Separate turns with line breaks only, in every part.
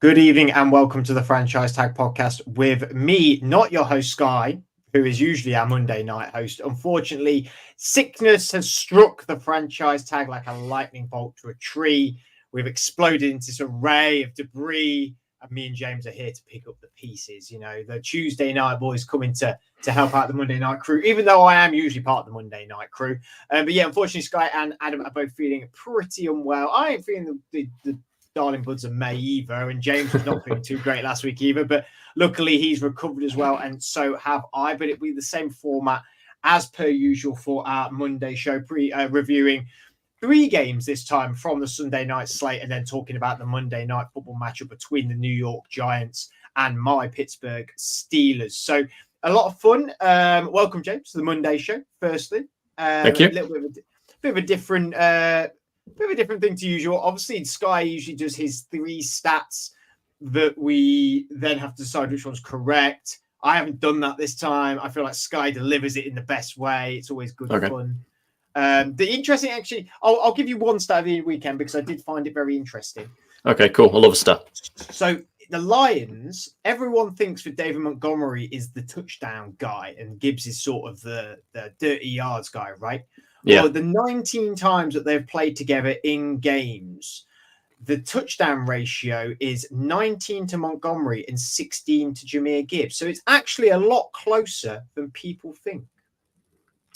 Good evening and welcome to the Franchise Tag Podcast with me, not your host, Sky, who is usually our Monday night host. Unfortunately, sickness has struck the Franchise Tag like a lightning bolt to a tree. We've exploded into this array of debris, and me and James are here to pick up the pieces. You know, the Tuesday night boys coming to help out the Monday night crew, even though I am usually part of the Monday night crew. But yeah, unfortunately, Sky and Adam are both feeling pretty unwell. I ain't feeling the darling buds of May either, and James was not feeling too great last week either, but luckily he's recovered as well, and so have I. But it'll be the same format as per usual for our Monday show, reviewing 3 games this time from the Sunday night slate, and then talking about the Monday night football matchup between the New York Giants and my Pittsburgh Steelers. So a lot of fun. Welcome, James, to the Monday show. Firstly,
thank you.
A little bit of a different thing to usual. Obviously, Sky usually does his 3 stats that we then have to decide which one's correct. I haven't done that this time. I feel like Sky delivers it in the best way. It's always good fun. The interesting, actually, I'll give you one stat of the weekend because I did find it very interesting.
Okay, cool. I love a stat.
So the Lions, everyone thinks that David Montgomery is the touchdown guy and Gibbs is sort of the dirty yards guy, right?
Yeah.
Well, the 19 times that they've played together in games, the touchdown ratio is 19 to Montgomery and 16 to Jahmyr Gibbs. So it's actually a lot closer than people think.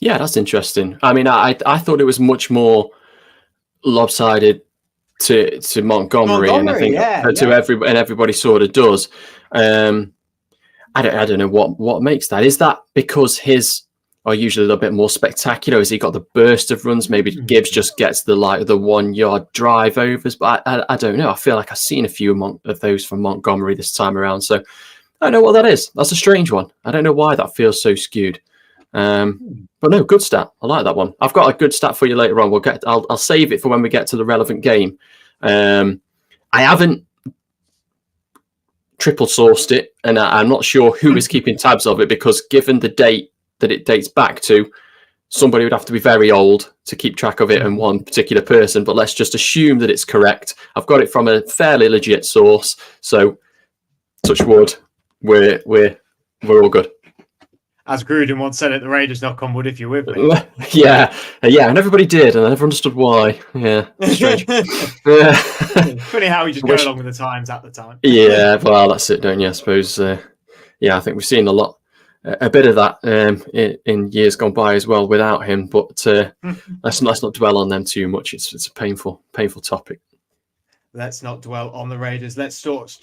Yeah, that's interesting. I mean, I thought it was much more lopsided to Montgomery and I think everybody sort of does. I don't know what makes that. Is that because his are usually a little bit more spectacular? Has he got the burst of runs? Maybe Gibbs just gets the 1 yard drive overs, but I don't know. I feel like I've seen a few of those from Montgomery this time around. So I don't know what that is. That's a strange one. I don't know why that feels so skewed. But no, good stat. I like that one. I've got a good stat for you later on. I'll save it for when we get to the relevant game. I haven't triple sourced it, and I'm not sure who is keeping tabs of it because given the date that it dates back to, somebody would have to be very old to keep track of it and one particular person, but let's just assume that it's correct. I've got it from a fairly legit source, so touch wood, we're all good.
As Gruden once said at the Raiders, knock on wood if you're with me.
Yeah, and everybody did, and I never understood why. Yeah, strange.
Funny how we just go along with the times at the time.
Yeah, well, that's it, don't you? I suppose. I think we've seen a bit of that in years gone by as well without him, but let's not dwell on them too much. It's a painful topic.
Let's not dwell on the Raiders. Let's start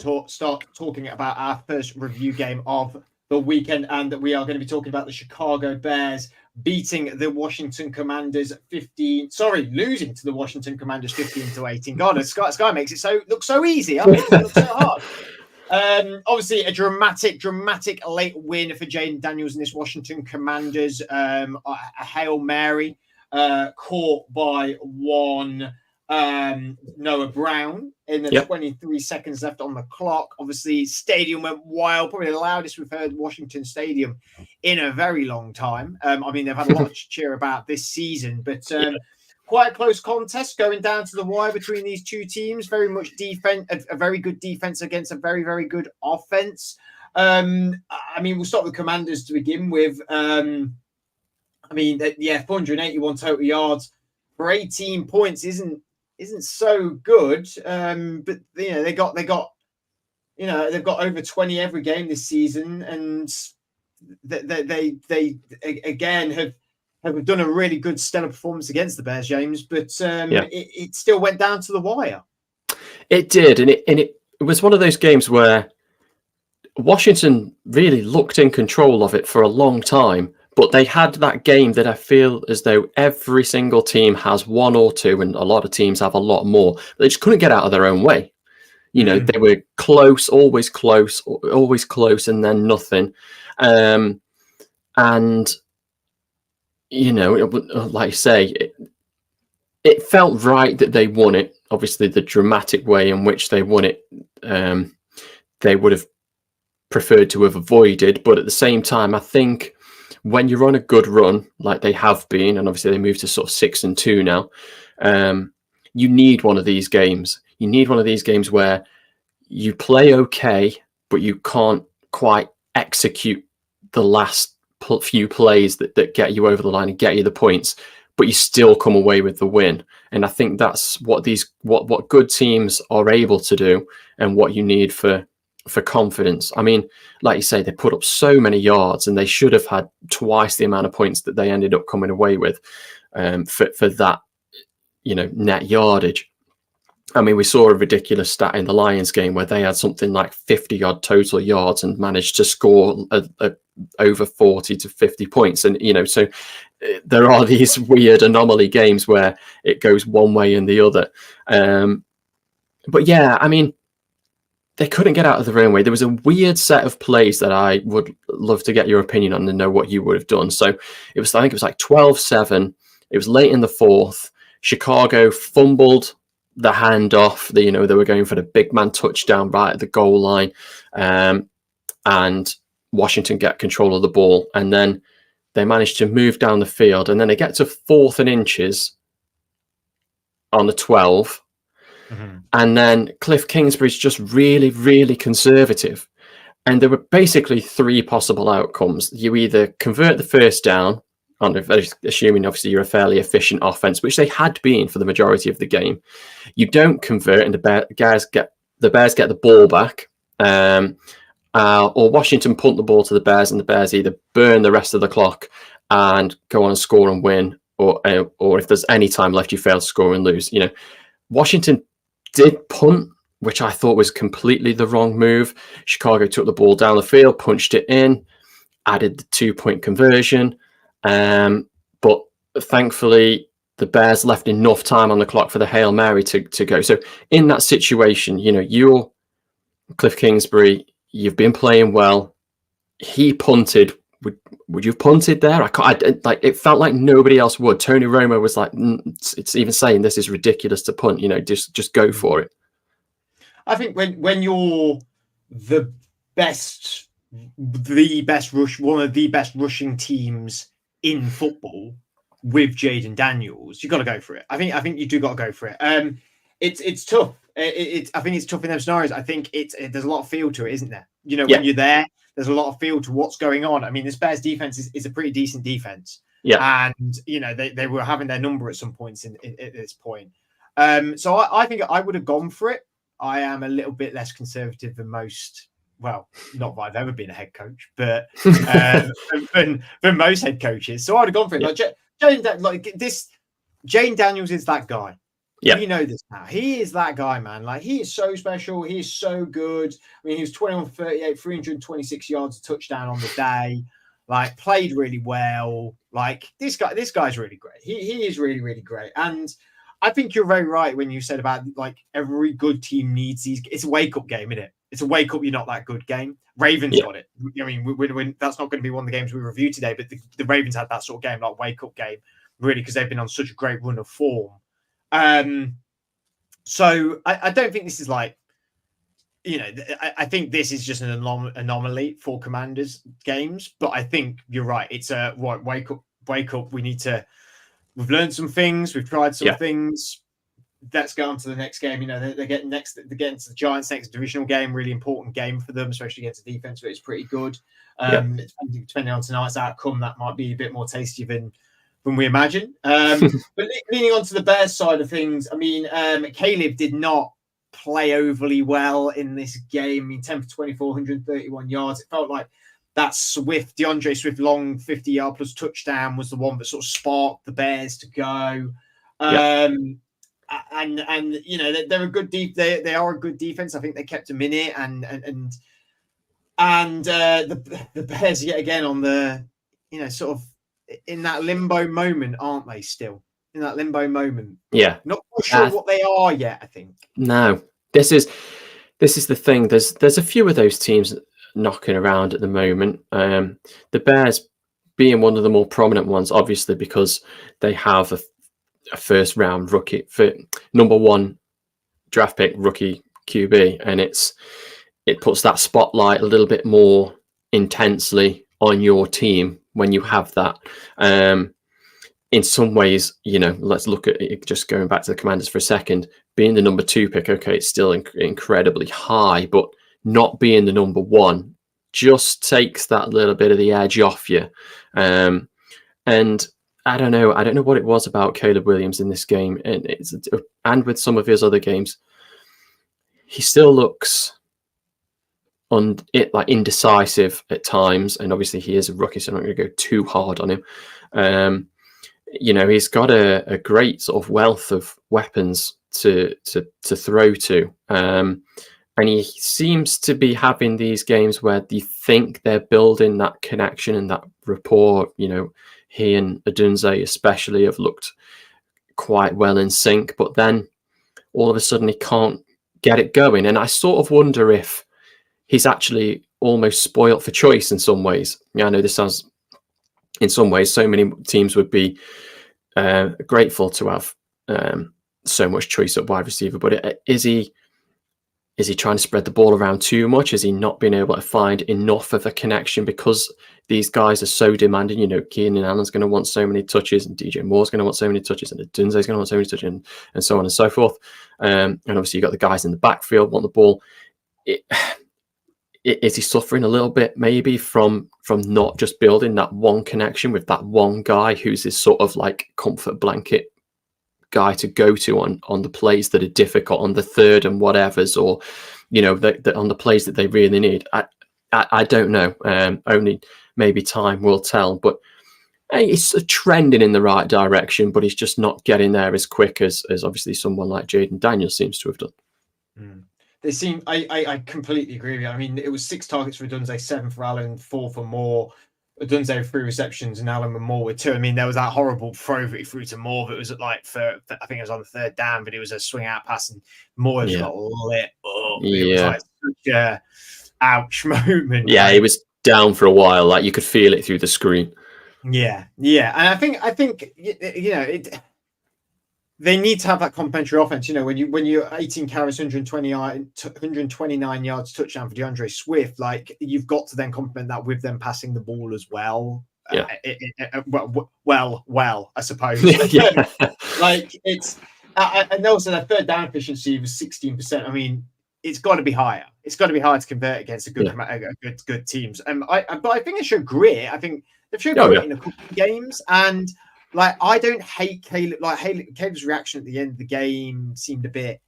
talking about our first review game of the weekend, and that we are going to be talking about the Chicago Bears beating the Washington Commanders losing to the Washington Commanders 15-18. God, Sky makes it look so easy. I make it look so hard. Obviously, a dramatic late win for Jaden Daniels and this Washington Commanders. A Hail Mary caught by one Noah Brown in the 23 seconds left on the clock. Obviously, stadium went wild. Probably the loudest we've heard Washington Stadium in a very long time. I mean, they've had a lot to cheer about this season, but quite a close contest going down to the wire between these two teams. Very much defense, a very good defense against a very, very good offense. I mean, we'll start with Commanders to begin with. 481 total yards for 18 points isn't so good. But they've got over 20 every game this season, and they again have done a really good stellar performance against the Bears, James, but it still went down to the wire.
It did, and it was one of those games where Washington really looked in control of it for a long time, but they had that game that I feel as though every single team has one or two, and a lot of teams have a lot more. They just couldn't get out of their own way. They were close, always close, and then nothing. And like you say, it felt right that they won it. Obviously, the dramatic way in which they won it, they would have preferred to have avoided. But at the same time, I think when you're on a good run, like they have been, and obviously they moved to sort of 6-2 now, you need one of these games. You need one of these games where you play okay, but you can't quite execute the last few plays that get you over the line and get you the points, but you still come away with the win. And I think that's what what good teams are able to do, and what you need for confidence. I mean, like you say, they put up so many yards, and they should have had twice the amount of points that they ended up coming away with for that, net yardage. I mean, we saw a ridiculous stat in the Lions game where they had something like 50-odd total yards and managed to score over 40 to 50 points. And, so there are these weird anomaly games where it goes one way and the other. But yeah, I mean, they couldn't get out of their own way. There was a weird set of plays that I would love to get your opinion on and know what you would have done. So I think it was like 12-7. It was late in the fourth. Chicago fumbled the handoff. They were going for the big man touchdown right at the goal line, and Washington get control of the ball, and then they managed to move down the field, and then they get to 4th and inches on the 12, and then Cliff Kingsbury's just really, really conservative, and there were basically 3 possible outcomes. You either convert the first down, assuming obviously you're a fairly efficient offense, which they had been for the majority of the game. You don't convert, and the Bears get the ball back, or Washington punt the ball to the Bears, and the Bears either burn the rest of the clock and go on and score and win, or if there's any time left, you fail to score and lose. Washington did punt, which I thought was completely the wrong move. Chicago took the ball down the field, punched it in, added the 2-point conversion. But thankfully the Bears left enough time on the clock for the Hail Mary to go. So in that situation, you're Cliff Kingsbury, you've been playing well. He punted. Would you have punted there? It felt like nobody else would. Tony Romo was like, it's even saying this is ridiculous to punt, just go for it.
I think when you're the best rush, one of the best rushing teams in football with Jaden Daniels, you got to go for it. I think you do got to go for it. It's tough. I think it's tough in those scenarios. I think there's a lot of feel to it, isn't there? When you're there's a lot of feel to what's going on. I mean, this Bears defense is a pretty decent defense.
Yeah.
And they were having their number at some points at this point. So I think I would have gone for it. I am a little bit less conservative than most. Well, not that I've ever been a head coach, but than most head coaches. So I'd have gone for it. Yeah. Jane Daniels is that guy.
Yeah.
You know this now. He is that guy, man. Like, he is so special. He is so good. I mean, he was 21-38, 326 yards, a touchdown on the day. Like, played really well. Like, this guy's really great. He is really, really great. And I think you're very right when you said about, like, every good team needs these. It's a wake-up game, isn't it? It's a wake-up, you're not that good game. Ravens got it. I mean, that's not going to be one of the games we review today, but the Ravens had that sort of game, like wake-up game, really, because they've been on such a great run of form. So I don't think this is like, I think this is just an anomaly for Commanders games, but I think you're right. It's a wake up. We've learned some things. We've tried some things. Let's go on to the next game. They're getting to the Giants next divisional game, really important game for them, especially against a defense where it's pretty good. Depending on tonight's outcome, that might be a bit more tasty than we imagine. But leaning on to the Bears side of things, I mean, Caleb did not play overly well in this game. I mean, 10 for 24, 131 yards. It felt like that DeAndre Swift long 50-yard plus touchdown was the one that sort of sparked the Bears to go. And they're a good they are a good defense. I think they kept them in it, and the Bears yet again on the sort of in that limbo moment, aren't they? Still in that limbo moment.
Yeah,
not sure what they are yet. I think
no. This is the thing. There's a few of those teams knocking around at the moment. The Bears being one of the more prominent ones, obviously, because they have a first round rookie for number 1 draft pick rookie QB, and it puts that spotlight a little bit more intensely on your team when you have that. in some ways, let's look at it, just going back to the Commanders for a second, being the number 2 pick, okay, it's still incredibly high, but not being the number 1 just takes that little bit of the edge off you. And I don't know what it was about Caleb Williams in this game, and with some of his other games, he still looks indecisive at times, and obviously he is a rookie, so I'm not going to go too hard on him. He's got a great sort of wealth of weapons to throw to, and he seems to be having these games where you think they're building that connection and that rapport. He and Odunze especially have looked quite well in sync, but then all of a sudden he can't get it going, and I sort of wonder if he's actually almost spoilt for choice in some ways. I know this sounds, in some ways, so many teams would be grateful to have so much choice at wide receiver, but is he trying to spread the ball around too much? Is he not being able to find enough of a connection because these guys are so demanding? Keenan Allen's going to want so many touches, and DJ Moore's going to want so many touches, and Dunze's going to want so many touches, and so on and so forth. And obviously you've got the guys in the backfield want the ball. Is he suffering a little bit maybe from not just building that one connection with that one guy who's his sort of like comfort blanket guy to go to on the plays that are difficult, on the third and whatevers, or on the plays that they really need? I don't know. Only maybe time will tell, but it's trending in the right direction, but he's just not getting there as quick as obviously someone like Jaden Daniels seems to have done.
They seem. I completely agree with you. I mean, it was 6 targets for Dunze, 7 for Allen, 4 for Moore. Dunze with 3 receptions, and Allen and Moore with 2. I mean, there was that horrible throw that he threw to Moore that was at I think it was on the 3rd down, but it was a swing out pass, and Moore just got lit up. It was like such a ouch moment.
Yeah, he was down for a while. Like you could feel it through the screen.
Yeah, and I think they need to have that complementary offense. When you're 18 carries, 129 yards, touchdown for DeAndre Swift, like you've got to then complement that with them passing the ball as well.
Yeah.
Well, I suppose.
Yeah.
Like it's, and also their 3rd down efficiency was 16%. I mean, it's got to be higher. It's got to be higher to convert against a good teams. But I think they showed grit. I think they've showed grit in a couple of games, and. Like, I don't hate Caleb. Like, Caleb's reaction at the end of the game seemed a bit,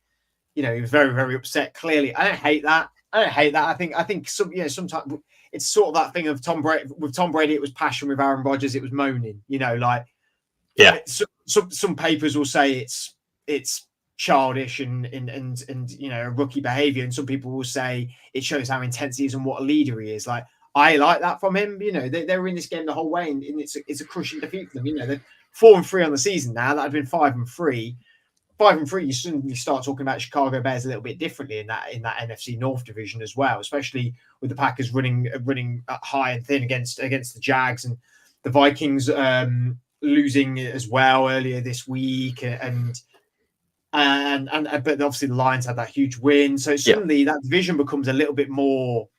he was very, very upset. Clearly, I don't hate that. I think sometimes it's sort of that thing of Tom Brady. With Tom Brady, it was passion. With Aaron Rodgers, it was moaning. Some papers will say it's childish and rookie behavior, and some people will say it shows how intense he is and what a leader he is. Like. I like that from him. They were in this game the whole way, and it's a crushing defeat for them. They're 4-3 on the season now. That had been 5-3. 5-3. You suddenly start talking about Chicago Bears a little bit differently in that NFC North division as well, especially with the Packers running high and thin against the Jags, and the Vikings losing as well earlier this week, and but obviously the Lions had that huge win. So suddenly that division becomes a little bit more.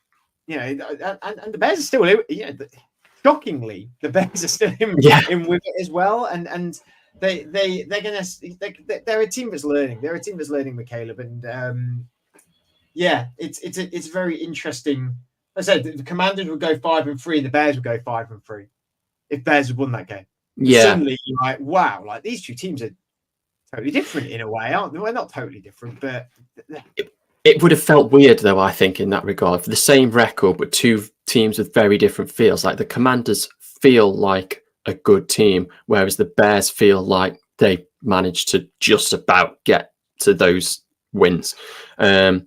And the Bears are still, shockingly, the Bears are still in with it as well, and they're a team that's learning. They're a team that's learning with Caleb, and it's very interesting. As I said, the Commanders would go 5-3, the Bears would go 5-3 if Bears had won that game.
Yeah,
suddenly you're like, wow, like these two teams are totally different in a way, aren't they? Well, not totally different, but.
It would have felt weird, though, I think, in that regard, for the same record, but two teams with very different feels. Like the Commanders feel like a good team, whereas the Bears feel like they managed to just about get to those wins. And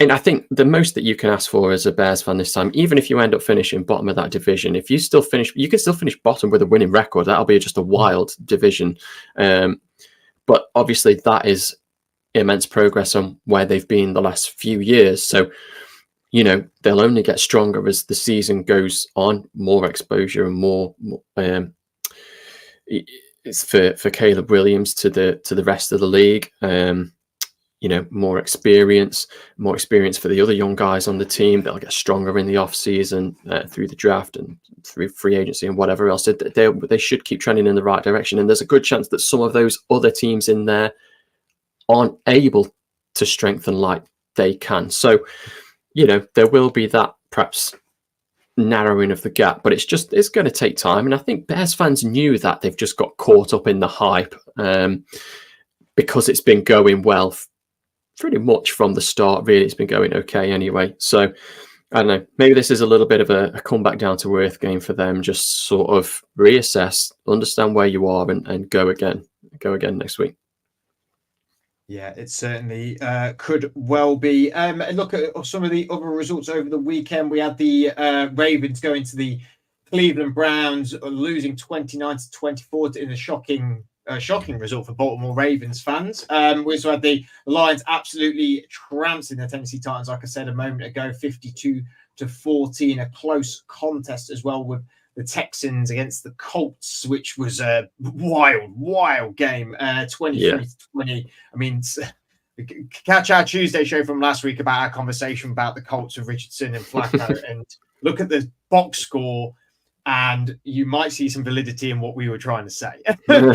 I think the most that you can ask for as a Bears fan this time, even if you end up finishing bottom of that division, if you still finish, you can still finish bottom with a winning record. That'll be just a wild division. But obviously that is immense progress on where they've been the last few years. So, they'll only get stronger as the season goes on, more exposure and more it's for Caleb Williams to the rest of the league. more experience for the other young guys on the team. They'll get stronger in the off season through the draft and through free agency and whatever else. They should keep trending in the right direction. And there's a good chance that some of those other teams in there aren't able to strengthen like they can. So, there will be that perhaps narrowing of the gap, but it's going to take time. And I think Bears fans knew that. They've just got caught up in the hype because it's been going well pretty much from the start. Really, it's been going okay anyway. So I don't know, maybe this is a little bit of a comeback down to earth game for them. Just sort of reassess, understand where you are, and go again next week.
Yeah, it certainly could well be. And look at some of the other results over the weekend. We had the Ravens going to the Cleveland Browns, losing 29-24 in a shocking result for Baltimore Ravens fans. We also had the Lions absolutely trouncing the Tennessee Titans, like I said a moment ago, 52-14, a close contest as well with the Texans against the Colts, which was a wild game, 23-20. I mean, catch our Tuesday show from last week about our conversation about the Colts of Richardson and Flacco, and look at the box score, and you might see some validity in what we were trying to say. and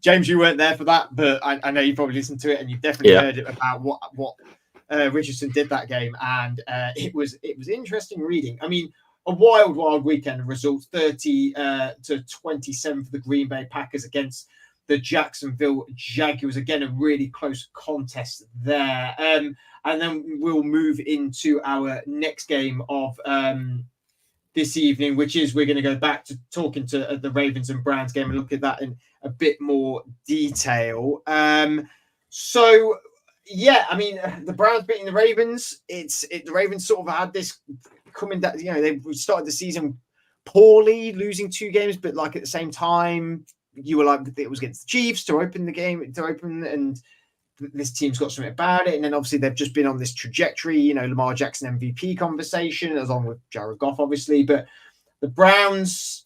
James, you weren't there for that, but I know you probably listened to it, and you've definitely heard it about what Richardson did that game, and it was interesting reading. I mean, a wild weekend of results, 30-27 for the Green Bay Packers against the Jacksonville Jaguars. Again, a really close contest there. And then we'll move into our next game of this evening, which is we're going to go back to talking to the Ravens and Browns game and look at that in a bit more detail. So, yeah, I mean, the Browns beating the Ravens, the Ravens sort of had this coming that, they started the season poorly, losing 2 games, but like at the same time, you were like, it was against the Chiefs to open the game, and this team's got something about it. And then obviously they've just been on this trajectory, Lamar Jackson MVP conversation, along with Jared Goff, obviously. But the Browns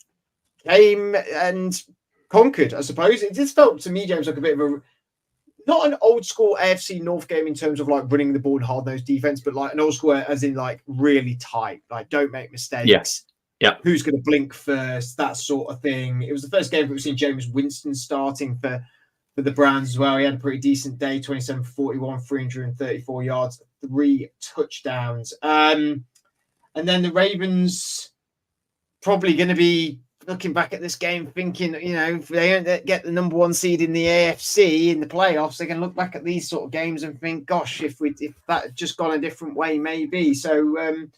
came and conquered, I suppose. It just felt to me, James, like a bit of not an old school AFC North game in terms of like running the ball and hard-nosed defense, but like an old school as in like really tight, like don't make mistakes.
Yes. Yeah.
Who's going to blink first? That sort of thing. It was the first game that we've seen Jameis Winston starting for the Browns as well. He had a pretty decent day, 27-41, 334 yards, 3 touchdowns. And then the Ravens probably going to be looking back at this game thinking, if they don't get the number 1 seed in the AFC in the playoffs, they can look back at these sort of games and think, gosh, if that had just gone a different way, maybe. So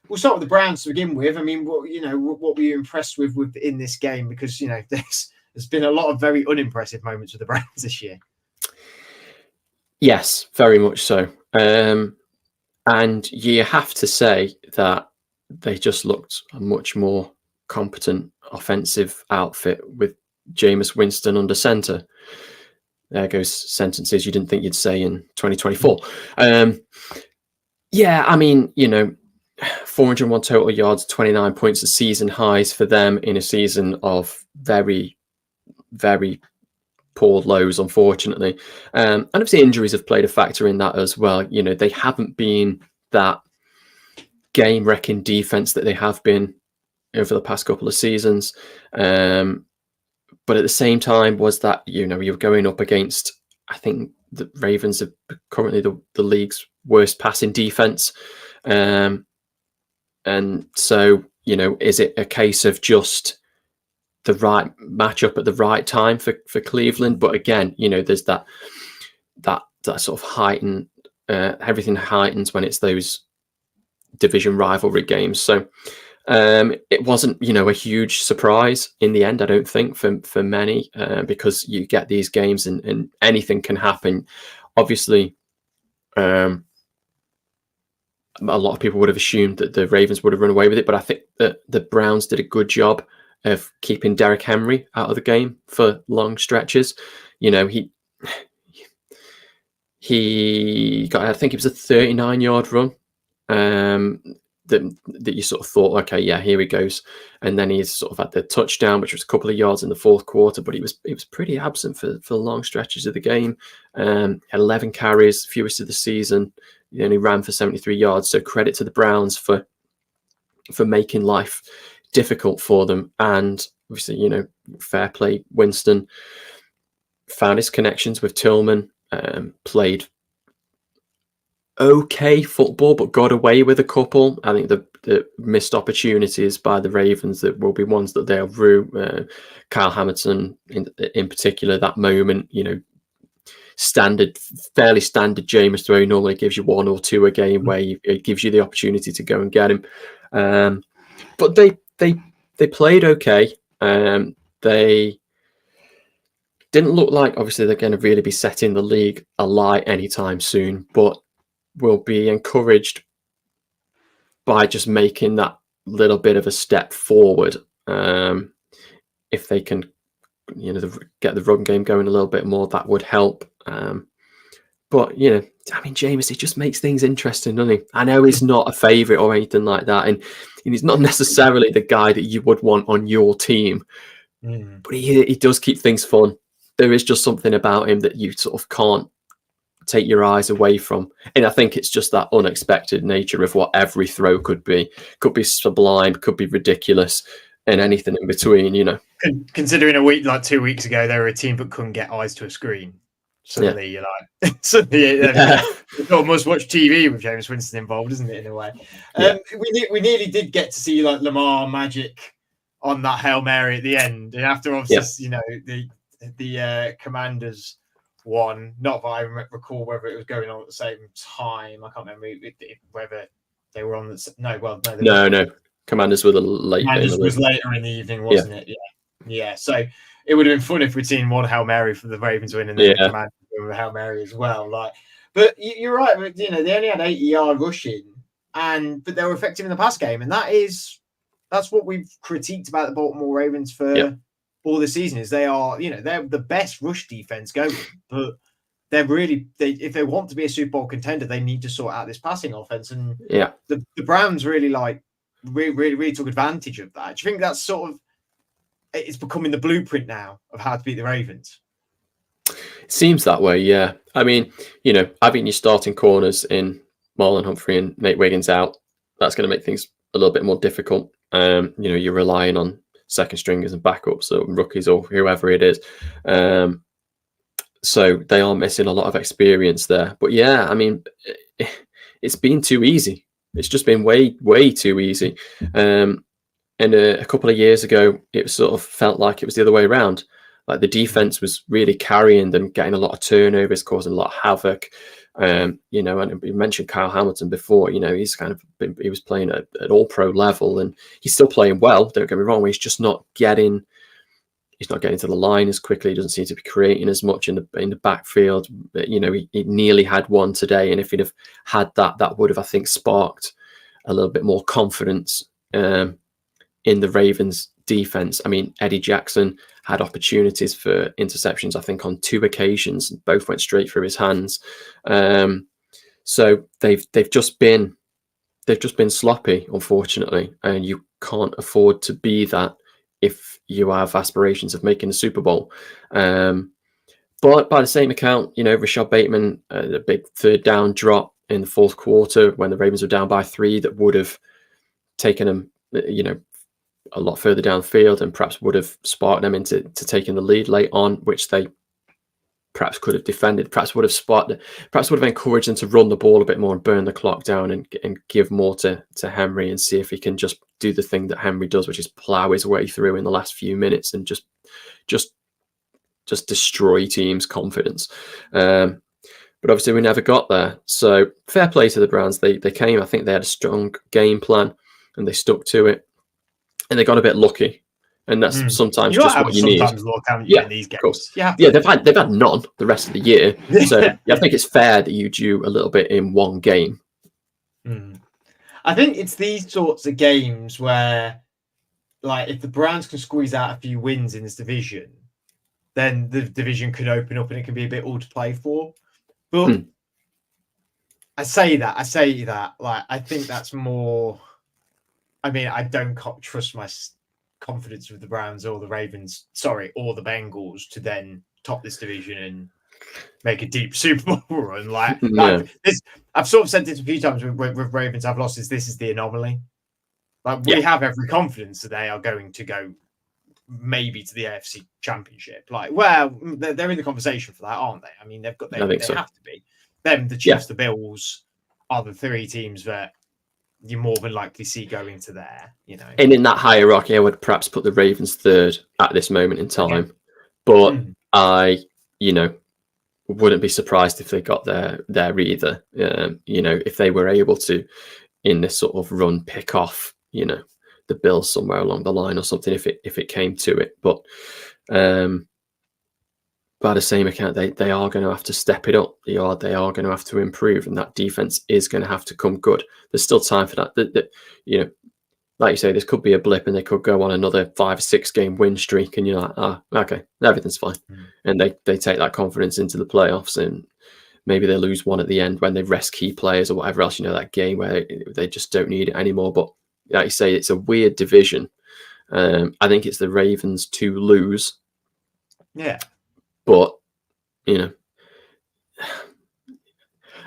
we'll start with the Browns to begin with. I mean, what were you impressed with in this game? Because, there's been a lot of very unimpressive moments with the Browns this year.
Yes, very much so. And you have to say that they just looked a much more competent offensive outfit with Jameis Winston under center. There goes sentences you didn't think you'd say in 2024. Yeah, I mean, 401 total yards, 29 points, a season highs for them in a season of very, very poor lows, unfortunately. And obviously injuries have played a factor in that as well. They haven't been that game-wrecking defense that they have been over the past couple of seasons. But at the same time was that, you're going up against, I think the Ravens are currently the league's worst passing defense. And so, is it a case of just the right matchup at the right time for Cleveland? But again, there's that sort of heightened, everything heightens when it's those division rivalry games. So it wasn't, a huge surprise in the end, I don't think, for many, because you get these games and anything can happen. Obviously, a lot of people would have assumed that the Ravens would have run away with it, but I think that the Browns did a good job of keeping Derrick Henry out of the game for long stretches. He got, I think it was a 39-yard run. that you sort of thought, okay, yeah, here he goes. And then he's sort of had the touchdown, which was a couple of yards in the fourth quarter, but he was pretty absent for long stretches of the game. Had 11 carries, fewest of the season. He only ran for 73 yards. So credit to the Browns for making life difficult for them. And obviously, you know, fair play. Winston found his connections with Tillman, played okay football, but got away with a couple. I think the missed opportunities by the Ravens that will be ones that they'll rue. Kyle Hamilton in particular, that moment, you know, fairly standard Jameis throw normally gives you 1 or 2 a game where it gives you the opportunity to go and get him. But they played okay. They didn't look like obviously they're going to really be setting the league alight anytime soon, but will be encouraged by just making that little bit of a step forward. If they can, you know, get the run game going a little bit more, that would help. But, you know, I mean, Jameis, he just makes things interesting, doesn't he? I know he's not a favourite or anything like that, and he's not necessarily the guy that you would want on your team, but he does keep things fun. There is just something about him that you sort of can't take your eyes away from. And I think it's just that unexpected nature of what every throw could be. Could be sublime, could be ridiculous, and anything in between, you know.
Considering a week, like 2 weeks ago, they were a team that couldn't get eyes to a screen. Suddenly, you're like, suddenly, it's got must-watch TV with Jameis Winston involved, isn't it, in a way? We nearly did get to see, like, Lamar magic on that Hail Mary at the end. And after, obviously, you know, the Commanders won, not that I recall whether it was going on at the same time. I can't remember whether they were on the... No.
Commanders were the late.
Commanders was later in the evening, wasn't it? Yeah. So it would have been fun if we'd seen one Hail Mary for the Ravens win and then the Commanders win with Hail Mary as well. Like, but you're right. You know, they only had 80-yard rushing, but they were effective in the pass game, and that's what we've critiqued about the Baltimore Ravens for all the season. Is they're the best rush defense going, but they're really if they want to be a Super Bowl contender, they need to sort out this passing offense. And the Browns really really took advantage of that. Do you think that's sort of it's becoming the blueprint now of how to beat the Ravens?
It seems that way, yeah. I mean, you know, having your starting corners in Marlon Humphrey and Nate Wiggins out, that's going to make things a little bit more difficult. You know, you're relying on second stringers and backups or rookies or whoever it is. So they are missing a lot of experience there. But yeah, I mean, it's been too easy. It's just been way, way too easy. And a couple of years ago, it sort of felt like it was the other way around. Like the defense was really carrying them, getting a lot of turnovers, causing a lot of havoc. You know, and we mentioned Kyle Hamilton before. You know, he's he was playing at all-pro level, and he's still playing well. Don't get me wrong, he's just not getting. He's not getting to the line as quickly. He doesn't seem to be creating as much in the backfield. You know, he nearly had one today, and if he'd have had that would have, I think, sparked a little bit more confidence in the Ravens defense. I mean, Eddie Jackson had opportunities for interceptions, I think, on 2 occasions. Both went straight through his hands. So they've just been sloppy, unfortunately, and you can't afford to be that if you have aspirations of making a Super Bowl. But by the same account, you know, Rashad Bateman, the big third down drop in the fourth quarter when the Ravens were down by 3, that would have taken them, you know, a lot further downfield and perhaps would have sparked them into taking the lead late on, which they perhaps could have defended, perhaps would have encouraged them to run the ball a bit more and burn the clock down and give more to Henry and see if he can just do the thing that Henry does, which is plow his way through in the last few minutes and just destroy teams' confidence. But obviously we never got there. So fair play to the Browns. They came, I think they had a strong game plan and they stuck to it. And they got a bit lucky, and that's sometimes just what you need.
Luck, haven't you, in these games?
Of course. They've had none the rest of the year, so I think it's fair that you do a little bit in one game.
I think it's these sorts of games where, like, if the Browns can squeeze out a few wins in this division, then the division could open up and it can be a bit all to play for. But I say that, like, I think that's more I mean, I don't trust my confidence with the Browns or the Ravens, or the Bengals to then top this division and make a deep Super Bowl run. Like, I've sort of said this a few times with Ravens I've lost, this is the anomaly. Like, we have every confidence that they are going to go maybe to the AFC Championship. Like, well, they're in the conversation for that, aren't they? I mean, they have to be. Them, the Chiefs, the Bills are the three teams that you more than likely see going to there, you know.
And in that hierarchy, I would perhaps put the Ravens third at this moment in time. But I, wouldn't be surprised if they got there either. If they were able to, in this sort of run, pick off, the Bills somewhere along the line or something, if it came to it. But by the same account, they are going to have to step it up. They are going to have to improve, and that defense is going to have to come good. There's still time for that. Like you say, this could be a blip, and they could go on another 5 or 6 game win streak, and you're like, okay, everything's fine. And they take that confidence into the playoffs, and maybe they lose one at the end when they rest key players or whatever else. That game where they just don't need it anymore. But like you say, it's a weird division. I think it's the Ravens to lose.
Yeah.
But,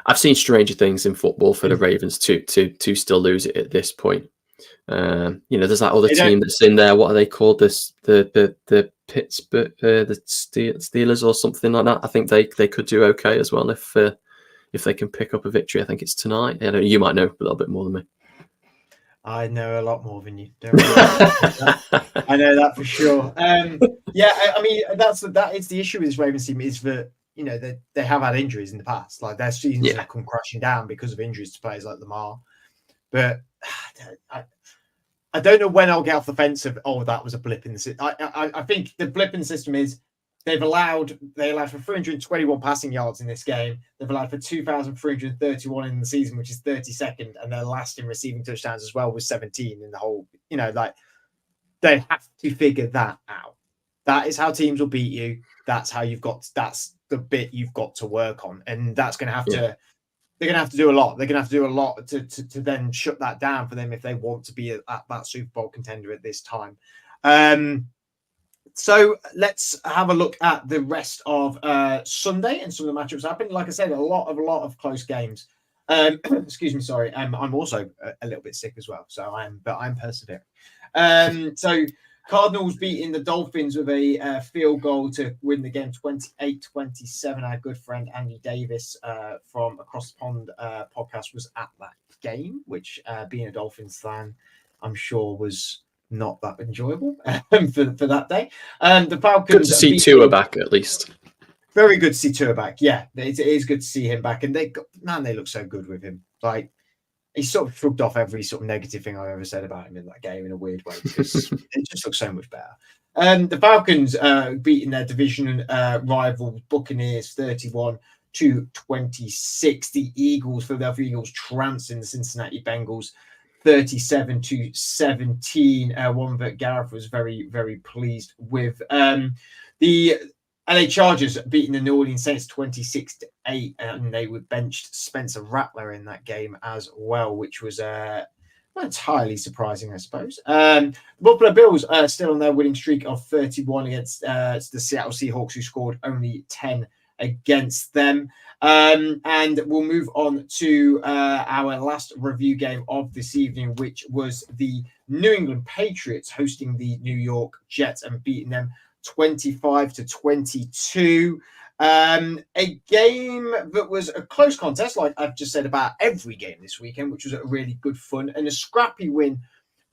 I've seen stranger things in football for the Ravens to still lose it at this point. There's that other team that's in there. What are they called? The Pittsburgh, the Steelers or something like that. I think they could do okay as well if they can pick up a victory. I think it's tonight. You might know a little bit more than me.
I know a lot more than you. Don't I know that for sure. I mean, that is the issue with this Ravens team, is that they have had injuries in the past. Like, their seasons have come crashing down because of injuries to players like Lamar. But I don't know when I'll get off the fence of that was a blip in the system. I think the blip in the system is they allowed for 321 passing yards in this game. They've allowed for 2,331 in the season, which is 32nd, and their last in receiving touchdowns as well was 17 in the whole. They have to figure that out. That is how teams will beat you. That's the bit you've got to work on, and that's going to have to. They're going to have to do a lot. They're going to have to do a lot to then shut that down for them if they want to be at that Super Bowl contender at this time. So let's have a look at the rest of Sunday and some of the matchups happening. Like I said, a lot of close games. Excuse me, sorry. I'm also a little bit sick as well, but I'm persevering. So Cardinals beating the Dolphins with a field goal to win the game 28-27. Our good friend Andy Davis from Across the Pond podcast was at that game, which being a Dolphins fan, I'm sure was not that enjoyable for that day. The Falcons.
Good to see Tua back, at least.
Very good to see Tua back. Yeah, it is good to see him back. And they look so good with him. Like, he sort of shrugged off every sort of negative thing I've ever said about him in that game in a weird way, because it just looks so much better. The Falcons beating their division rival Buccaneers 31-26. The Philadelphia Eagles trouncing the Cincinnati Bengals 37-17. One that Gareth was very, very pleased with. The LA Chargers beating the New Orleans Saints 26-8, and they were benched Spencer Rattler in that game as well, which was not entirely surprising, I suppose. The Buffalo Bills still on their winning streak of 31 against the Seattle Seahawks, who scored only 10 against them. And we'll move on to our last review game of this evening, which was the New England Patriots hosting the New York Jets and beating them 25-22. A game that was a close contest, like I've just said about every game this weekend, which was a really good fun and a scrappy win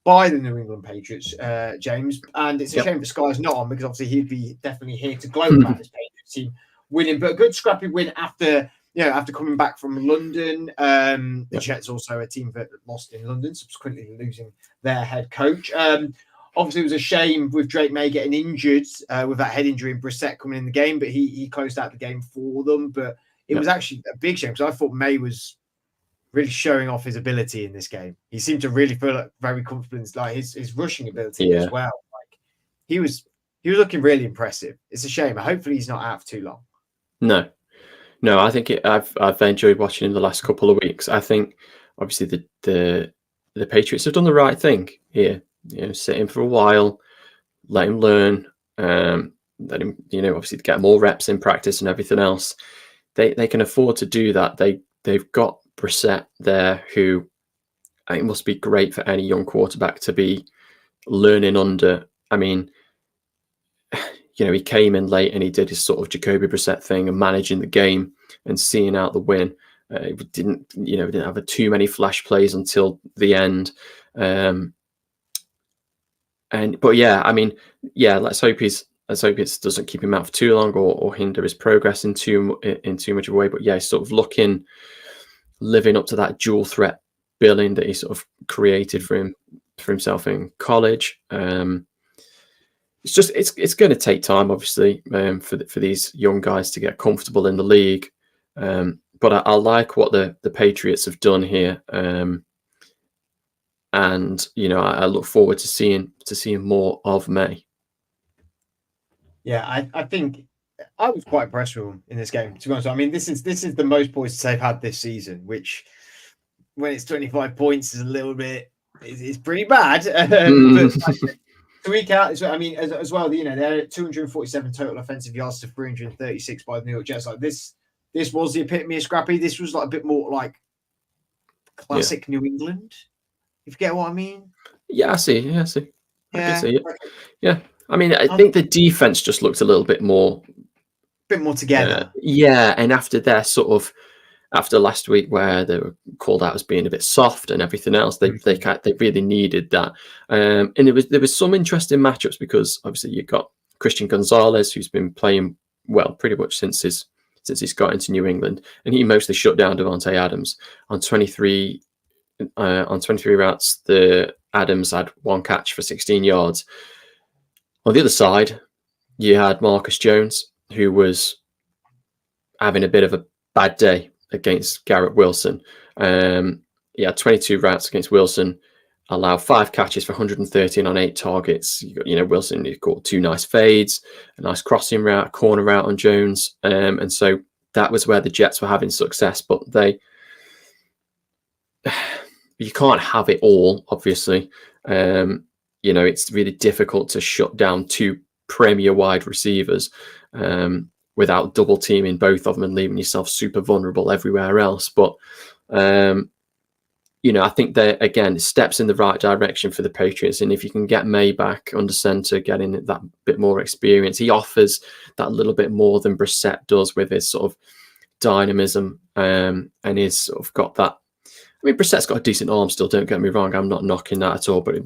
by the New England Patriots, James. And it's a shame that Sky's not on, because obviously he'd be definitely here to gloat about his Patriots team winning. But a good scrappy win after coming back from London. The Jets also a team that lost in London, subsequently losing their head coach. Obviously, it was a shame with Drake May getting injured with that head injury and Brissett coming in the game, but he closed out the game for them. But it was actually a big shame, because I thought May was really showing off his ability in this game. He seemed to really feel very confident, like his rushing ability as well. Like he was looking really impressive. It's a shame. Hopefully, he's not out for too long.
No, I think I've enjoyed watching him the last couple of weeks. I think obviously the the Patriots have done the right thing here. Sit him for a while, let him learn, let him, obviously get more reps in practice and everything else. They can afford to do that. They've got Brissett there, who I think must be great for any young quarterback to be learning under. I mean, he came in late and he did his sort of Jacoby Brissett thing and managing the game and seeing out the win. He didn't have too many flash plays until the end. Let's hope it doesn't keep him out for too long or hinder his progress in too much of a way. But yeah, he's sort of living up to that dual threat billing that he sort of created for himself in college. It's going to take time, obviously, for these young guys to get comfortable in the league. But I like what the Patriots have done here, and I look forward to seeing more of May.
Yeah, I think I was quite impressed with him in this game, to be honest. I mean, this is the most points they've had this season, which when it's 25 points is a little bit, it's pretty bad. But to week out, I mean, as well, they're 247 total offensive yards to 336 by the New York Jets. Like this was the epitome of scrappy. This was like a bit more like classic New England. If you get what I mean?
Yeah, I see. I can see it. Yeah. I mean, I think the defense just looked a little bit more
together.
And after last week where they were called out as being a bit soft and everything else, they really needed that. And there was some interesting matchups because obviously you've got Christian Gonzalez, who's been playing well pretty much since he's got into New England, and he mostly shut down Davante Adams on 23 routes. The Adams had one catch for 16 yards. On the other side, you had Marcus Jones, who was having a bit of a bad day against Garrett Wilson. He had 22 routes against Wilson, allowed 5 catches for 113 on 8 targets. Wilson, he caught 2 nice fades, a nice crossing route, a corner route on Jones. And so that was where the Jets were having success, but you can't have it all, obviously. It's really difficult to shut down 2 premier wide receivers without double teaming both of them and leaving yourself super vulnerable everywhere else. But, I think that, again, steps in the right direction for the Patriots. And if you can get May back under center, getting that bit more experience, he offers that little bit more than Brissett does with his sort of dynamism and he's sort of got that. I mean, Brissett's got a decent arm still, don't get me wrong. I'm not knocking that at all, but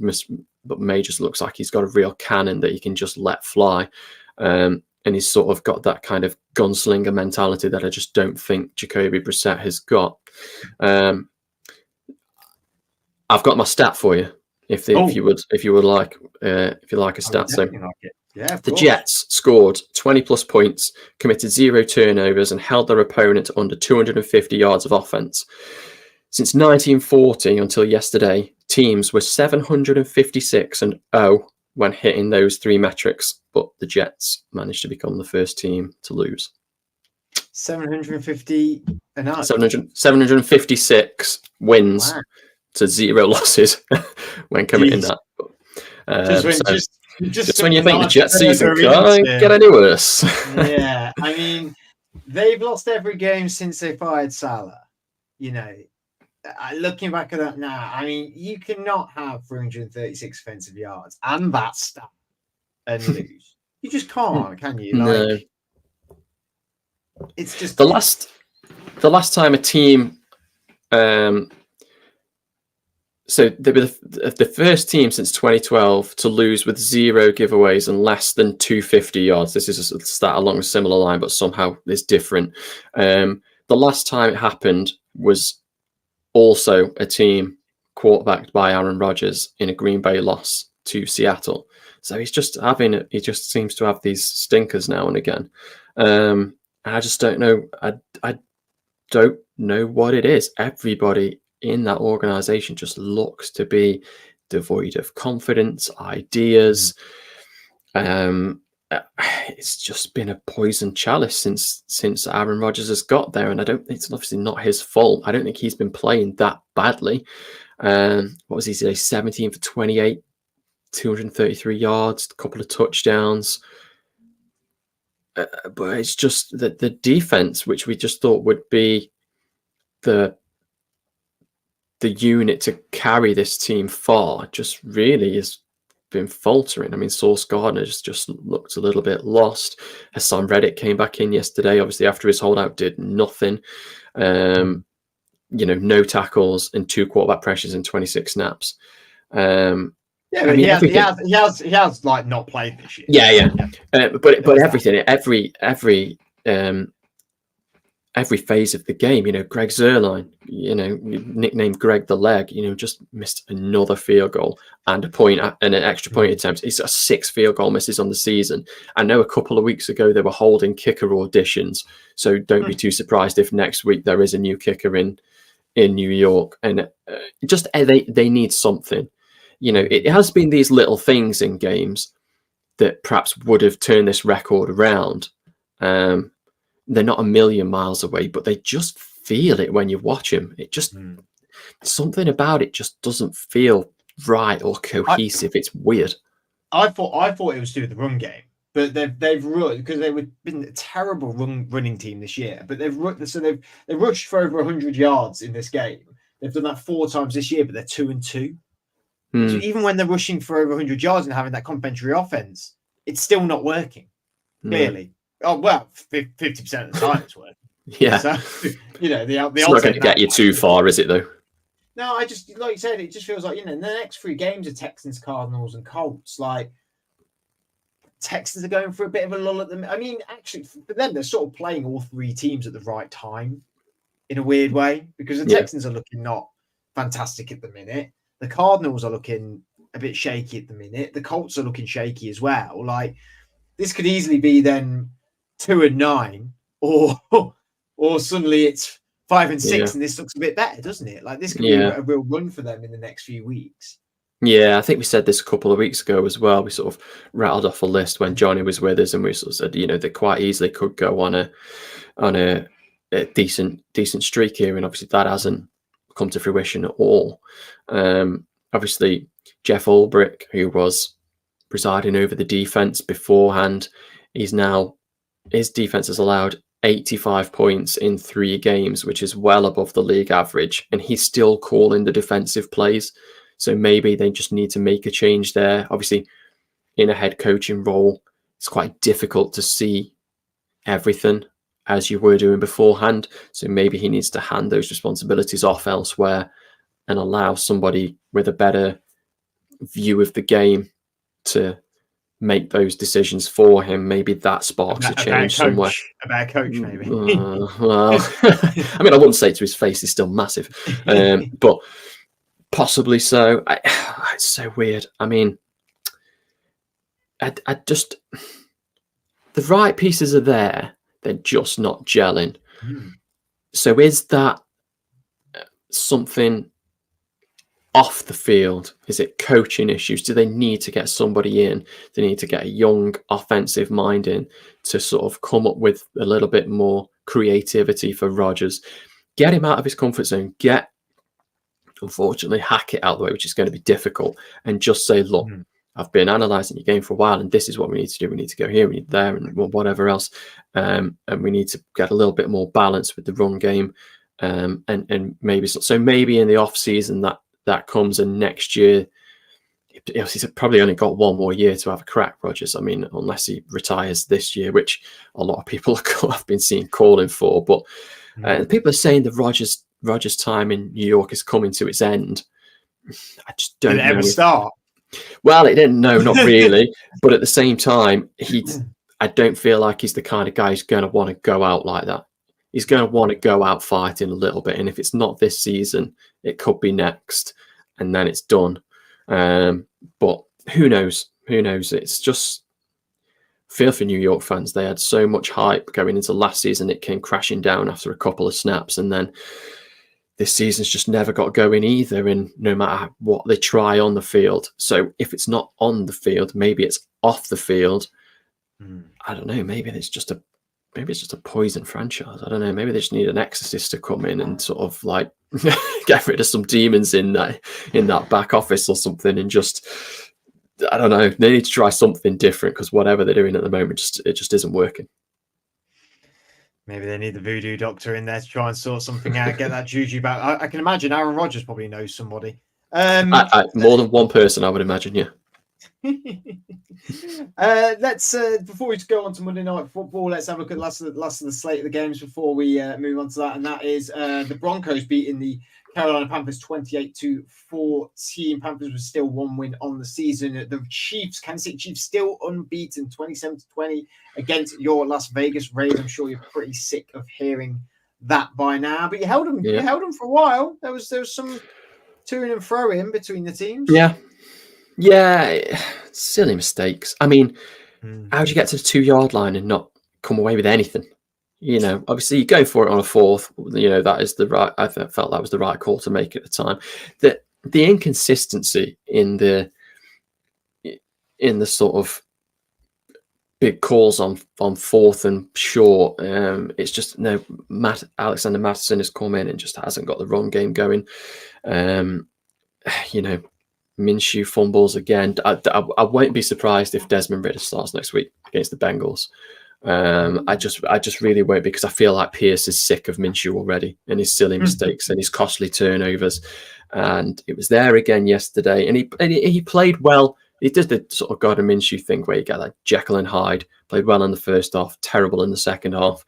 May just looks like he's got a real cannon that he can just let fly. And he's sort of got that kind of gunslinger mentality that I just don't think Jacoby Brissett has got. I've got my stat for you, if you would like a stat. So the Jets scored 20 plus points, committed 0 turnovers, and held their opponent to under 250 yards of offense. Since 1940 until yesterday, teams were 756-0 when hitting those 3 metrics, but the Jets managed to become the first team to lose.
750 and
756 wins to 0 losses when committing that. Just when you think the Jets season can't get any worse.
Yeah, I mean, they've lost every game since they fired Salah. Looking back at that now, I mean, you cannot have 336 offensive yards and that stat and lose. You just can't, can you?
No.
It's just
the last time a team. So they were the first team since 2012 to lose with 0 giveaways and less than 250 yards. This is a stat along a similar line, but somehow it's different. The last time it happened was also a team quarterbacked by Aaron Rodgers in a Green Bay loss to Seattle. So he just seems to have these stinkers now and again. And I just don't know. I don't know what it is. Everybody in that organization just looks to be devoid of confidence, ideas. it's just been a poison chalice since Aaron Rodgers has got there, and it's obviously not his fault. I don't think he's been playing that badly. What was he today? 17 for 28, 233 yards, a couple of touchdowns. But it's just that the defense, which we just thought would be the unit to carry this team far, just really has been faltering. I mean, Sauce Gardner just looked a little bit lost. Hassan Reddick came back in yesterday, obviously after his holdout, did nothing. No tackles and 2 quarterback pressures in 26 snaps.
Yeah, but he has like not played this year.
Yeah. But everything, every phase of the game, Greg Zuerlein, nicknamed Greg the Leg, just missed another field goal and a point and an extra point attempt. He's got 6 field goal misses on the season. I know a couple of weeks ago they were holding kicker auditions, so don't be too surprised if next week there is a new kicker in New York. And just they need something. It has been these little things in games that perhaps would have turned this record around. They're not a million miles away, but they just feel it when you watch them. It just something about it just doesn't feel right or cohesive. It's weird.
I thought it was to do with the run game, but they've run because they've been a terrible running team this year. But they've rushed for over 100 yards in this game. They've done that 4 times this year, but they're 2-2. So even when they're rushing for over 100 yards and having that complementary offense, it's still not working. Clearly. Oh, well, 50% of the time it's working.
Yeah.
So, the
it's not going to get you too far, is it, though?
No, I just, like you said, it just feels like, the next 3 games are Texans, Cardinals, and Colts. Like, Texans are going for a bit of a lull at them. I mean, actually, for them, they're sort of playing all 3 teams at the right time in a weird way, because the Texans are looking not fantastic at the minute. The Cardinals are looking a bit shaky at the minute. The Colts are looking shaky as well. Like, this could easily be then 2-9, or suddenly it's 5-6, and this looks a bit better, doesn't it? Like, this could be a real run for them in the next few weeks.
Yeah, I think we said this a couple of weeks ago as well. We sort of rattled off a list when Johnny was with us, and we sort of said, they quite easily could go on a decent streak here, and obviously that hasn't come to fruition at all. Obviously, Jeff Ulbrich, who was presiding over the defense beforehand, his defense has allowed 85 points in 3 games, which is well above the league average, and he's still calling the defensive plays. So maybe they just need to make a change there. Obviously, in a head coaching role, it's quite difficult to see everything as you were doing beforehand. So maybe he needs to hand those responsibilities off elsewhere and allow somebody with a better view of the game to make those decisions for him. Maybe that sparks a change somewhere.
A bad coach, maybe.
Well, I mean, I wouldn't say to his face he's still massive, but possibly so. It's so weird. I mean, I just, the right pieces are there. They're just not gelling. So is that something off the field? Is it coaching issues? Do they need to get somebody in? They need to get a young offensive mind in to sort of come up with a little bit more creativity for Rodgers. Get him out of his comfort zone. Unfortunately, hack it out the way, which is going to be difficult, and just say, look, I've been analysing your game for a while, and this is what we need to do. We need to go here, we need there, and whatever else. And we need to get a little bit more balance with the run game. And maybe so maybe in the off season that comes, and next year he's probably only got 1 more year to have a crack, Rodgers. I mean, unless he retires this year, which a lot of people have been seen calling for. But people are saying that Rodgers' time in New York is coming to its end. I just don't know.
Did it ever start?
Well, it didn't. No, not really. But at the same time, I don't feel like he's the kind of guy who's going to want to go out like that. He's going to want to go out fighting a little bit. And if it's not this season, it could be next, and then it's done. But who knows? Who knows? It's just feel for New York fans. They had so much hype going into last season. It came crashing down after a couple of snaps, and then this season's just never got going either, and no matter what they try on the field. So if it's not on the field, maybe it's off the field, I don't know. Maybe it's just a poison franchise. I don't know. Maybe they just need an exorcist to come in and sort of like get rid of some demons in that back office or something, and just, I don't know. They need to try something different, because whatever they're doing at the moment, it just isn't working.
Maybe they need the voodoo doctor in there to try and sort something out, get that juju back. I can imagine Aaron Rodgers probably knows somebody.
More than one person, I would imagine. Yeah.
Let's before we go on to Monday Night Football, let's have a look at the last of the slate of the games before we move on to that, and that is the Broncos beating the Carolina Panthers 28-14. Panthers was still one win on the season. The Kansas City Chiefs, still unbeaten, 27-20 against your Las Vegas Raiders. I'm sure you're pretty sick of hearing that by now, but you held them. Yeah. You held them for a while. There was some to and fro in between the teams.
Yeah, silly mistakes. I mean, how do you get to the 2-yard line and not come away with anything? Obviously you go for it on a fourth. That is the right. I felt that was the right call to make at the time. The inconsistency in the sort of big calls on fourth and short. It's just Alexander Mattison has come in and just hasn't got the run game going. Minshew fumbles again. I won't be surprised if Desmond Ridder starts next week against the Bengals. I just really won't, because I feel like Pierce is sick of Minshew already, and his silly mistakes and his costly turnovers. And it was there again yesterday, and he played well. He did the sort of Gardner Minshew thing where you get like Jekyll and Hyde. Played well in the first half, terrible in the second half.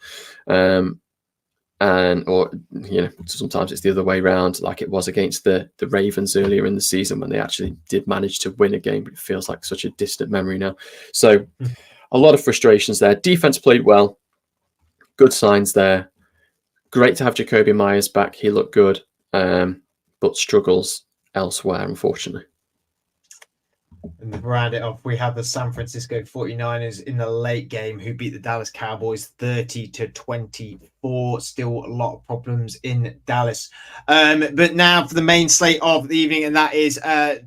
Sometimes it's the other way around, like it was against the Ravens earlier in the season when they actually did manage to win a game, but it feels like such a distant memory now. So a lot of frustrations there. Defense played well, good signs there. Great to have Jacoby Myers back. He looked good, but struggles elsewhere, unfortunately.
And to round it off, we have the San Francisco 49ers in the late game, who beat the Dallas Cowboys 30-24. Still a lot of problems in Dallas. But now for the main slate of the evening, and that is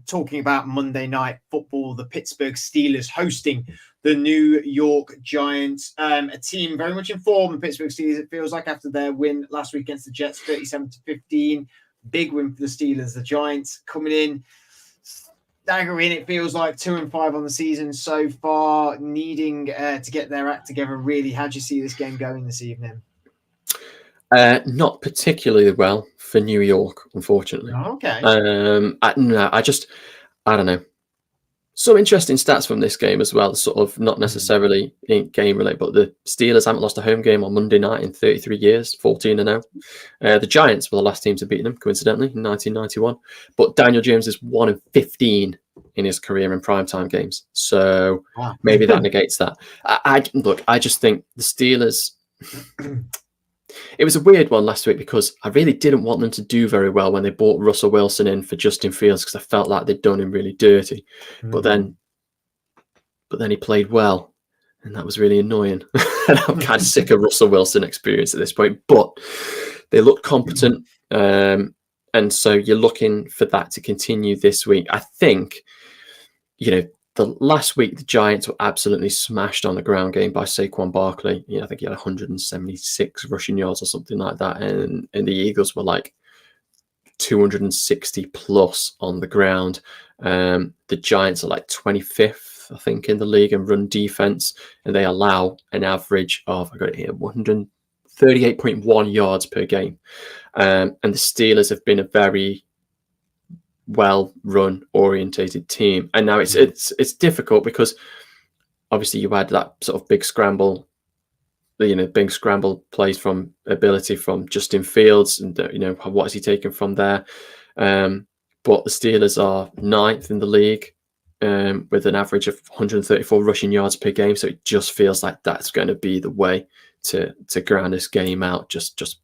talking about Monday Night Football. The Pittsburgh Steelers hosting the New York Giants, a team very much in form. The Pittsburgh Steelers, it feels like, after their win last week against the Jets, 37-15. Big win for the Steelers. The Giants coming in staggering, it feels like 2-5 on the season so far, needing to get their act together. Really, how do you see this game going this evening?
Not particularly well for New York, unfortunately.
Oh, okay.
I don't know. Some interesting stats from this game as well, sort of not necessarily in game related, but the Steelers haven't lost a home game on Monday night in 33 years, 14-0. The Giants were the last team to beat them, coincidentally, in 1991. But Daniel Jones is 1-15 in his career in primetime games. So maybe that negates that. I just think the Steelers... It was a weird one last week, because I really didn't want them to do very well when they bought Russell Wilson in for Justin Fields, because I felt like they'd done him really dirty. But then he played well, and that was really annoying. And I'm kind of sick of Russell Wilson experience at this point. But they look competent, and so you're looking for that to continue this week. I think, the last week, the Giants were absolutely smashed on the ground game by Saquon Barkley. I think he had 176 rushing yards or something like that. And the Eagles were like 260 plus on the ground. The Giants are like 25th, I think, in the league in run defense. And they allow an average of, I got it here, 138.1 yards per game. And the Steelers have been a very well-run, orientated team, and now it's difficult, because obviously you had that sort of big scramble plays from ability from Justin Fields, and what has he taken from there? But the Steelers are 9th in the league with an average of 134 rushing yards per game, so it just feels like that's going to be the way to ground this game out. Just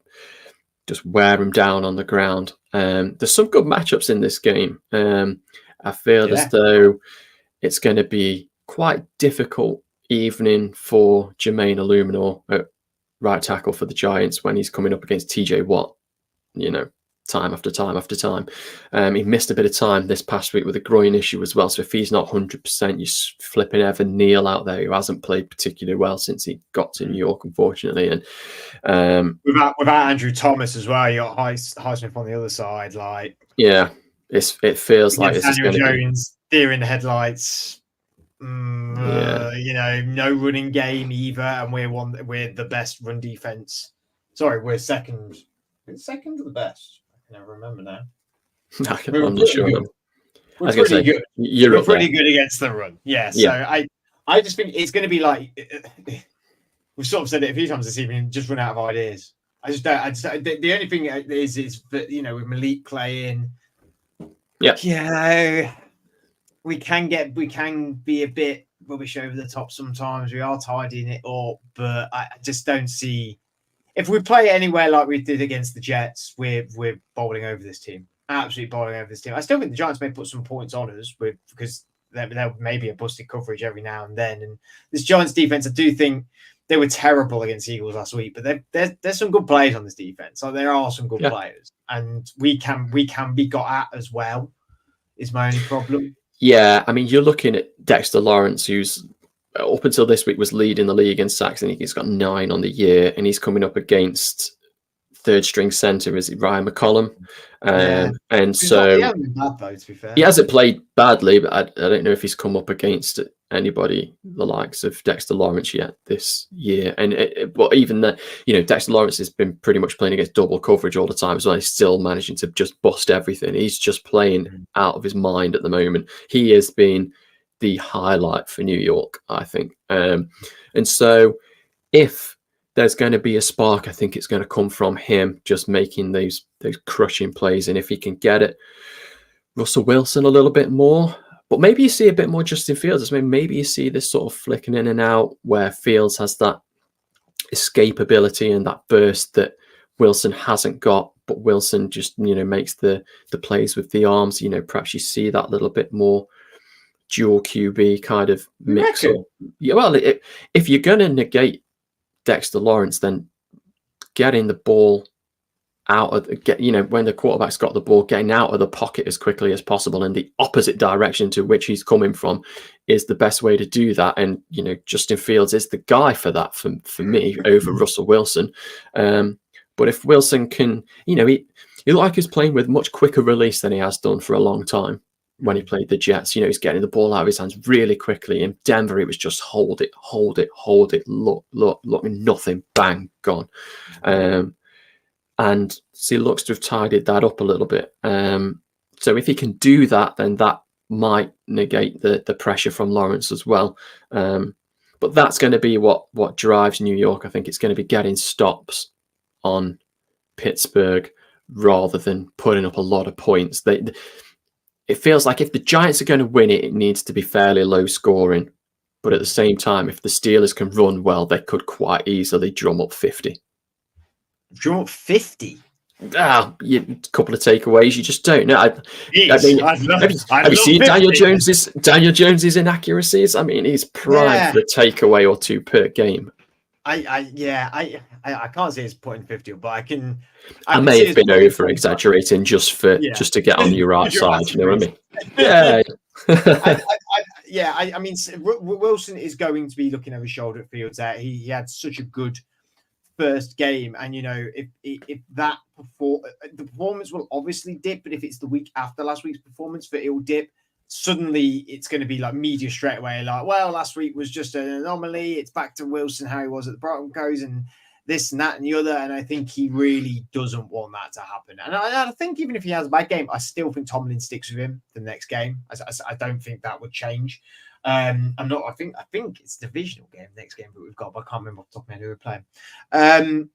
wear them down on the ground. There's some good matchups in this game. I feel as though it's going to be quite difficult evening for Jermaine Illuminor at right tackle for the Giants when he's coming up against TJ Watt. time after time after time. He missed a bit of time this past week with a groin issue as well. So if he's not 100%, you're flipping Evan Neal out there, who hasn't played particularly well since he got to New York, unfortunately. And
without Andrew Thomas as well, you got Highsmith on the other side. Like,
yeah, it feels like this is
Daniel
going to
Jones deer in the headlights. No running game either, and we're the best run defense. Sorry, we're second. We're second or the best? I can never remember now.
I'm not sure.
We're pretty good.
We're
pretty good against the run. Yeah. So I just think it's going to be like we've sort of said it a few times this evening. Just run out of ideas. I just don't. The only thing is that with Malik playing.
Yeah.
We can be a bit rubbish over the top sometimes. We are tidying it up, but I just don't see if we play anywhere like we did against the Jets, we're bowling over this team. Absolutely bowling over this team. I still think the Giants may put some points on us because there may be a busted coverage every now and then. And this Giants defense, I do think they were terrible against Eagles last week, but there's some good players on this defense. So there are some good players, and we can be got at as well. Is my only problem.
Yeah, I mean, you're looking at Dexter Lawrence, who's up until this week was leading the league in sacks. I think he's got 9 on the year, and he's coming up against third string center, is it Ryan McCollum? And so
he hasn't been bad though, to be fair.
He hasn't played badly, but I don't know if he's come up against anybody the likes of Dexter Lawrence yet this year. And but even that, Dexter Lawrence has been pretty much playing against double coverage all the time as well. He's still managing to just bust everything. He's just playing out of his mind at the moment. He has been the highlight for New York, I think. And so if there's going to be a spark, I think it's going to come from him just making those crushing plays. And if he can get it, Russell Wilson a little bit more, but maybe you see a bit more Justin Fields. I mean, maybe you see this sort of flicking in and out where Fields has that escapability and that burst that Wilson hasn't got, but Wilson just, makes the plays with the arms. Perhaps you see that little bit more dual QB kind of mix. Yeah, well, if you're going to negate Dexter Lawrence, then getting the ball out of when the quarterback's got the ball, getting out of the pocket as quickly as possible in the opposite direction to which he's coming from is the best way to do that. And Justin Fields is the guy for that for me over Russell Wilson. But if Wilson can, he looked like he's playing with much quicker release than he has done for a long time. When he played the Jets, he's getting the ball out of his hands really quickly. In Denver, it was just hold it, look, nothing, bang, gone. And so he looks to have tidied that up a little bit. So if he can do that, then that might negate the pressure from Lawrence as well. But that's going to be what drives New York. I think it's going to be getting stops on Pittsburgh rather than putting up a lot of points. It feels like if the Giants are going to win it, it needs to be fairly low scoring. But at the same time, if the Steelers can run well, they could quite easily drum up 50.
Drum up 50?
A couple of takeaways. You just don't know. Have you seen 50. Daniel Jones's inaccuracies? I mean, he's primed for a takeaway or 2 per game.
I can't say he's putting 50, but I can.
I may have been over exaggerating just to get on your right side. You know what I mean? Yeah.
I mean, Wilson is going to be looking over his shoulder at Fields. There, he had such a good first game, and if that the performance will obviously dip, but if it's the week after last week's performance that it will dip. Suddenly it's going to be like media straight away, like, well, last week was just an anomaly. It's back to Wilson, how he was at the Broncos and this and that and the other. And I think he really doesn't want that to happen. And I think even if he has a bad game, I still think Tomlin sticks with him the next game. I don't think that would change. I think it's a divisional game next game that we've got, but I can't remember off the top of my head who we're playing.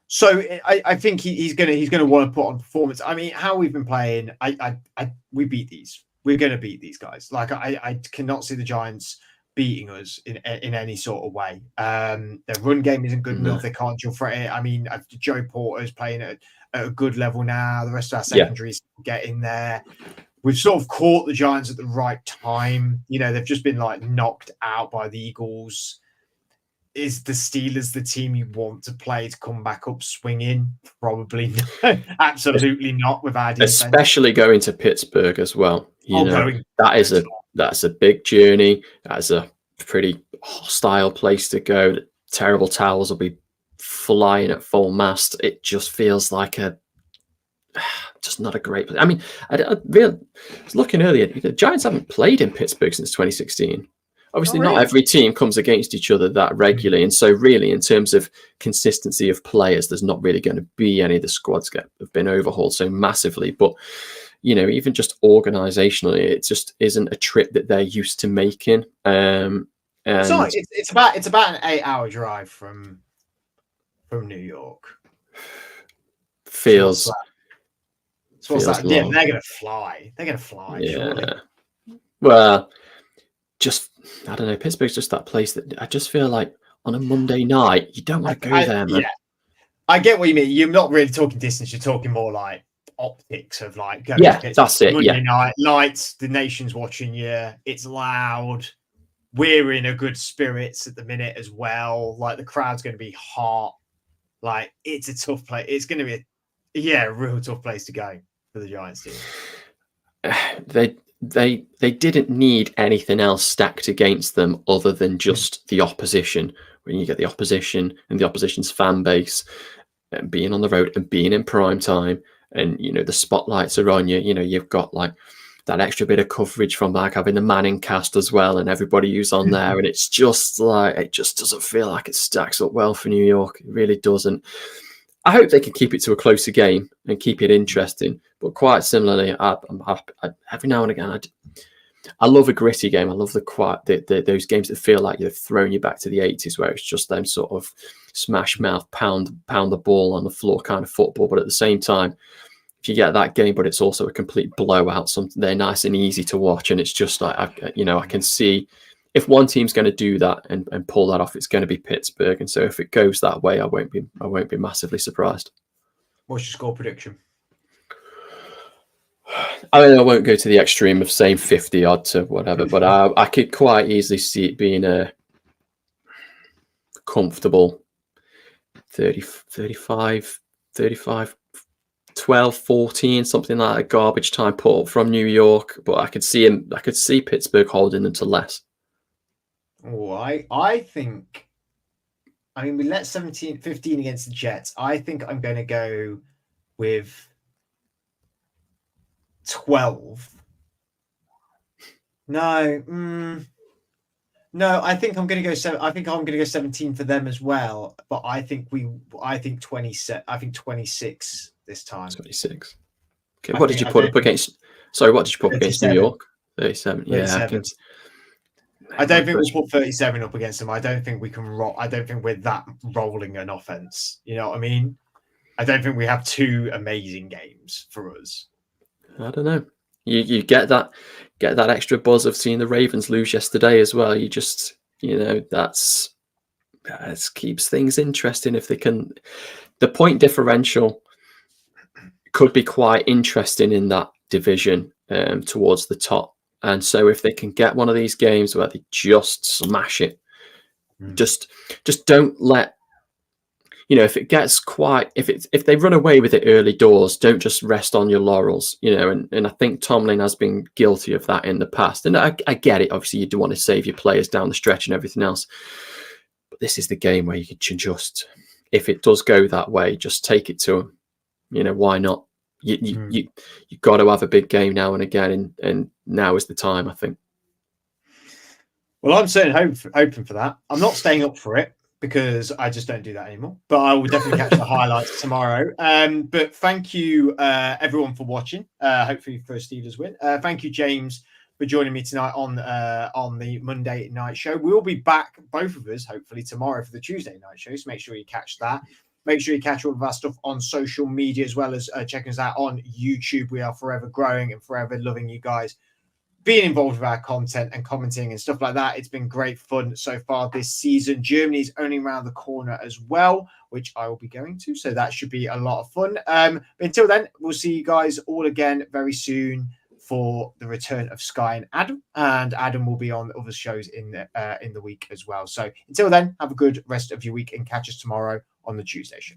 So I think he's gonna want to put on performance. I mean, how we've been playing, we beat these. We're going to beat these guys. Like I cannot see the Giants beating us in any sort of way. Their run game isn't good enough. They can't jump for it. I mean, Joe Porter's playing at a good level now. The rest of our secondaries get in there. We've sort of caught the Giants at the right time. They've just been like knocked out by the Eagles. is the Steelers the team you want to play to come back up swinging? Probably not. Absolutely not with our defense.
Especially going to Pittsburgh as well. That's a big journey. That's a pretty hostile place to go. Terrible towels will be flying at full mast. It just feels like just not a great place. I mean, I was looking earlier. The Giants haven't played in Pittsburgh since 2016. Obviously, not every team comes against each other that regularly. And so really, in terms of consistency of players, there's not really going to be any of the squads that have been overhauled so massively. But, even just organizationally, it just isn't a trip that they're used to making. And
it's about an 8-hour drive from New York.
Feels
what's that?
long.
Yeah, they're going to fly.
Yeah.
Surely.
Well, I don't know. Pittsburgh's just that place that I just feel like on a Monday night, you don't want to go there, man.
Yeah, I get what you mean. You're not really talking distance. You're talking more like optics of like going.
Yeah, that's it.
Monday night lights. The nation's watching you. It's loud. We're in a good spirits at the minute as well. Like the crowd's going to be hot. Like it's a tough place. It's going to be a real tough place to go for the Giants team.
They didn't need anything else stacked against them other than just the opposition. When you get the opposition and the opposition's fan base and being on the road and being in prime time, and the spotlights are on you. You've got like that extra bit of coverage from like having the Manning cast as well, and everybody who's on there, and it's just like it just doesn't feel like it stacks up well for New York. It really doesn't. I hope they can keep it to a closer game and keep it interesting. But quite similarly, every now and again, I love a gritty game. I love those games that feel like you're throwing you back to the 80s, where it's just them sort of smash mouth, pound the ball on the floor kind of football. But at the same time, if you get that game, but it's also a complete blowout, something they're nice and easy to watch, and it's just like I can see if one team's going to do that and pull that off, it's going to be Pittsburgh. And so if it goes that way, I won't be massively surprised.
What's your score prediction?
I mean, I won't go to the extreme of saying 50 odd to whatever, but I could quite easily see it being a comfortable 35, 12, 14, something like a garbage time put up from New York. But I could see Pittsburgh holding them to less.
Oh, I think, we let 15 against the Jets. I think I'm going to go with 12. No, I think I'm going to go. I think I'm going to go 17 for them as well. But I think 27. I think 26 this time.
26. Okay, what did you put up against? Sorry, what did you put against New York? 37.
37. Yeah, I don't think we'll put 37 up against them. I don't think we can roll. I don't think we're that rolling an offense. You know what I mean? I don't think we have two amazing games for us.
I don't know. You get that extra buzz of seeing the Ravens lose yesterday as well. You just that keeps things interesting if they can. The point differential could be quite interesting in that division towards the top. And so if they can get one of these games where they just smash it, just don't let, if it gets if they run away with it early doors, don't just rest on your laurels, and I think Tomlin has been guilty of that in the past. And I get it. Obviously you do want to save your players down the stretch and everything else. But this is the game where you can just, if it does go that way, just take it to them. Why not? You got to have a big game now and again, and now is the time, I think.
Well, I'm certainly hoping for that. I'm not staying up for it because I just don't do that anymore. But I will definitely catch the highlights tomorrow. But thank you, everyone, for watching. Hopefully for a Steelers win. Thank you, James, for joining me tonight on the Monday night show. We'll be back, both of us, hopefully tomorrow for the Tuesday night show. So make sure you catch that. Make sure you catch all of our stuff on social media, as well as checking us out on YouTube. We are forever growing and forever loving you guys being involved with our content and commenting and stuff like that. It's been great fun so far this season. Germany is only around the corner as well, which I will be going to. So that should be a lot of fun. But until then, we'll see you guys all again very soon for the return of Sky and Adam will be on other shows in the week as well. So until then, have a good rest of your week and catch us tomorrow on the Tuesday show.